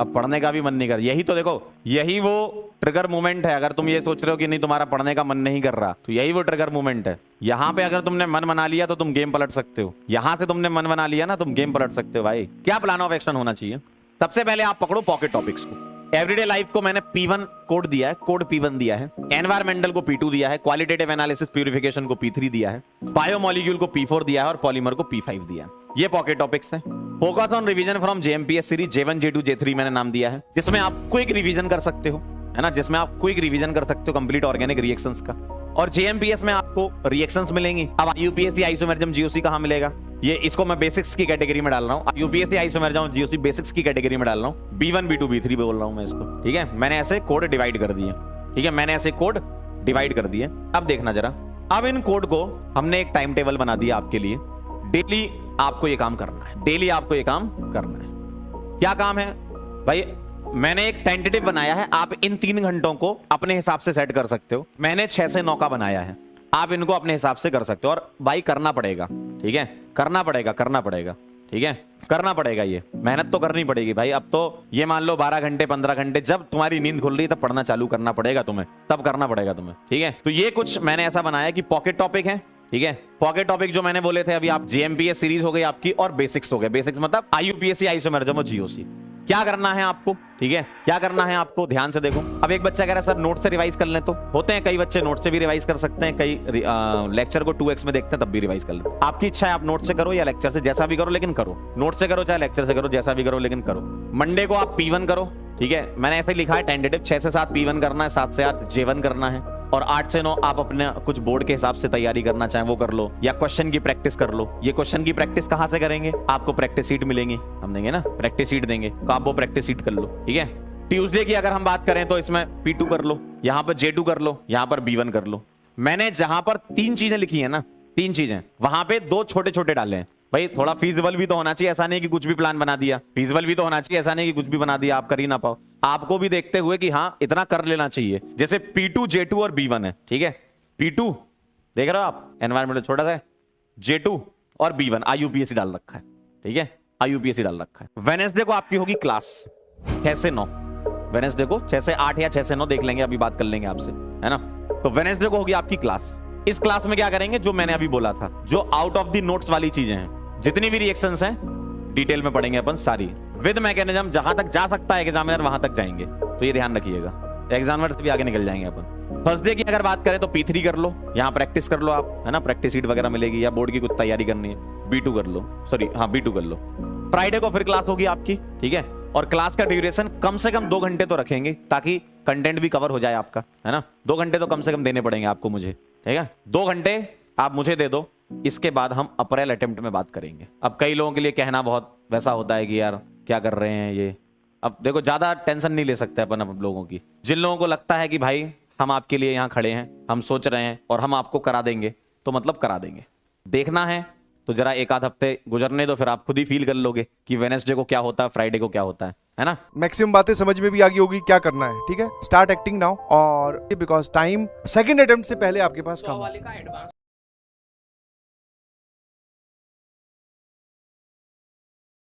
अब पढ़ने का भी मन नहीं कर। यही तो देखो, यही वो ट्रिगर मोमेंट है। अगर तुम ये सोच रहे हो कि नहीं तुम्हारा पढ़ने का मन नहीं कर रहा, तो यही वो ट्रिगर मोमेंट है। यहाँ पे अगर तुमने मन बना लिया तो तुम गेम पलट सकते हो। यहाँ से तुमने मन बना लिया ना, तुम गेम पलट सकते हो भाई। क्या प्लान ऑफ एक्शन होना चाहिए? सबसे पहले आप पकड़ो पॉकेट टॉपिक्स को। एवरीडे लाइफ को मैंने P1 कोड दिया है, कोड P1 दिया है। एनवायरमेंटल को P2 दिया है, क्वालिटेटिव एनालिसिस प्यूरिफिकेशन को P3 दिया है, बायोमोलिक्यूल को P4 दिया है और पॉलीमर को P5 दिया है। ये पॉकेट टॉपिक्स हैं। Focus on revision from JMPS series J1 J2 J3 मैंने नाम दिया है, जिसमें आप क्विक रिवीजन कर सकते हो, है ना, जिसमें आप क्विक रिवीजन कर सकते हो कंप्लीट ऑर्गेनिक रिएक्शंस का। और JMPS में आपको रिएक्शंस मिलेंगी। अब UPSC आइसोमेरिज्म GOC कहां मिलेगा? ये इसको मैं बेसिक्स की कैटेगरी में डाल रहा हूं। UPSC आइसोमेरिज्म GOC बेसिक्स की कैटेगरी में डाल रहा हूं। B1 B2 B3 बोल रहा हूं मैं इसको, ठीक है। मैंने ऐसे कोड डिवाइड कर दिए, ठीक है, मैंने ऐसे कोड डिवाइड कर दिए। अब देखना जरा, अब इन कोड को हमने एक टाइम टेबल बना दिया आपके लिए। डेली आपको ये काम करना है, डेली आपको ये काम करना है। क्या काम है भाई? मैंने एक टेंटेटिव बनाया है, आप इन 3 घंटों को अपने हिसाब से सेट कर सकते हो। मैंने 6 से 9 का बनाया है, आप इनको अपने हिसाब से कर सकते हो। और भाई करना पड़ेगा, ठीक है, करना पड़ेगा, करना पड़ेगा, ठीक है, करना पड़ेगा। ये मेहनत तो करनी पड़ेगी भाई। अब तो ये मान लो 12 घंटे 15 घंटे, जब तुम्हारी नींद खुल रही है तब पढ़ना चालू करना पड़ेगा तुम्हें, तब करना पड़ेगा तुम्हें, ठीक है। तो ये कुछ मैंने ऐसा बनाया कि पॉकेट टॉपिक है, ठीक है। पॉकेट टॉपिक जो मैंने बोले थे अभी, आप JMPS सीरीज हो गई आपकी और बेसिक्स हो गए। बेसिक्स मतलब IUPSC आइसोमेरिज्म और GOC। क्या करना है आपको, ठीक है, क्या करना है आपको, ध्यान से देखो। अब एक बच्चा कह रहा है सर नोट से रिवाइज कर लें, तो होते हैं कई बच्चे नोट से भी रिवाइज कर सकते हैं, कई लेक्चर को 2x में देखते हैं तब भी रिवाइज कर लें। आपकी इच्छा है, आप नोट से करो या लेक्चर से, जैसा भी करो लेकिन करो। नोट से करो चाहे लेक्चर से करो, जैसा भी करो लेकिन करो। मंडे को आप P1 करो, ठीक है, मैंने ऐसे लिखा है टेंटेटिव। 6 से 7 P1 करना है, 7 से 8 J1 करना है, और 8 से 9 आप अपने कुछ बोर्ड के हिसाब से तैयारी करना चाहें वो कर लो, या क्वेश्चन की प्रैक्टिस कर लो। ये क्वेश्चन की प्रैक्टिस कहां से करेंगे? आपको प्रैक्टिस शीट मिलेंगी, हम देंगे ना, प्रैक्टिस शीट देंगे, तो आप वो प्रैक्टिस शीट कर लो, ठीक है। ट्यूसडे की अगर हम बात करें तो इसमें P2 कर लो, यहां पर J2 कर लो, यहां पर B1 कर लो। मैंने जहां पर 3 चीजें लिखी है ना, 3 चीजें, वहां पे 2 छोटे छोटे डाले हैं। भाई थोड़ा फीजिबल भी तो होना चाहिए, ऐसा नहीं कि कुछ भी प्लान बना दिया। फीजिबल भी तो होना चाहिए, ऐसा नहीं कि कुछ भी बना दिया आप कर ही ना पाओ। आपको भी देखते हुए कि हाँ इतना कर लेना चाहिए। जैसे P2 J2 और B1 है, ठीक है। P2 देख रहे हो आप, एनवायरमेंटल छोटा सा है, J2 और B1 IUPSC डाल रखा है, ठीक है, IUPSC डाल रखा है। वेडनेसडे को आपकी होगी क्लास 6 से 9। वेडनेसडे को 6 से 8 या 6 से 9 देख लेंगे, अभी बात कर लेंगे आपसे, है ना। तो वेडनेसडे को होगी आपकी क्लास। इस क्लास में क्या करेंगे? जो मैंने अभी बोला था, जो आउट ऑफ द नोट्स वाली चीजें हैं, जितनी भी रिएक्शंस हैं डिटेल में पढ़ेंगे अपन सारी, विद मैकेनिज्म। जहां तक जा सकता है एग्जामिनर वहां तक जाएंगे, तो ये ध्यान रखिएगा, एग्जामिनर से भी आगे निकल जाएंगे अपन। थर्सडे की अगर बात करें तो P3 कर लो, यहां प्रैक्टिस कर लो आप, है ना, प्रैक्टिस शीट वगैरह मिलेगी, या बोर्ड की कुछ तैयारी करनी है B2 कर लो, सॉरी हाँ B2 कर लो। फ्राइडे को फिर क्लास होगी आपकी, ठीक है, और क्लास का ड्यूरेशन कम से कम 2 घंटे तो रखेंगे, ताकि कंटेंट भी कवर हो जाए आपका, है ना। 2 घंटे तो कम से कम देने पड़ेंगे आपको मुझे, ठीक है। 2 घंटे आप मुझे दे दो, इसके बाद हम अप्रैल अटेम्प्ट में बात करेंगे। अब कई लोगों के लिए कहना बहुत वैसा होता है कि यार क्या कर रहे हैं ये। अब देखो ज्यादा टेंशन नहीं ले सकते अपन अब लोगों की। जिन लोगों को लगता है कि भाई हम आपके लिए यहाँ खड़े हैं, हम सोच रहे हैं और हम आपको करा देंगे, तो मतलब करा देंगे। देखना है तो जरा 1 आध हफ्ते गुजरने दो, फिर आप खुद ही फील कर लोगे कि वेडनेसडे को क्या होता है, फ्राइडे को क्या होता है ना। मैक्सिमम बातें समझ में भी आ गई होगी क्या करना है, ठीक है। स्टार्ट एक्टिंग नाउ, और बिकॉज टाइम सेकंड अटेम्प्ट से पहले आपके पास कम है।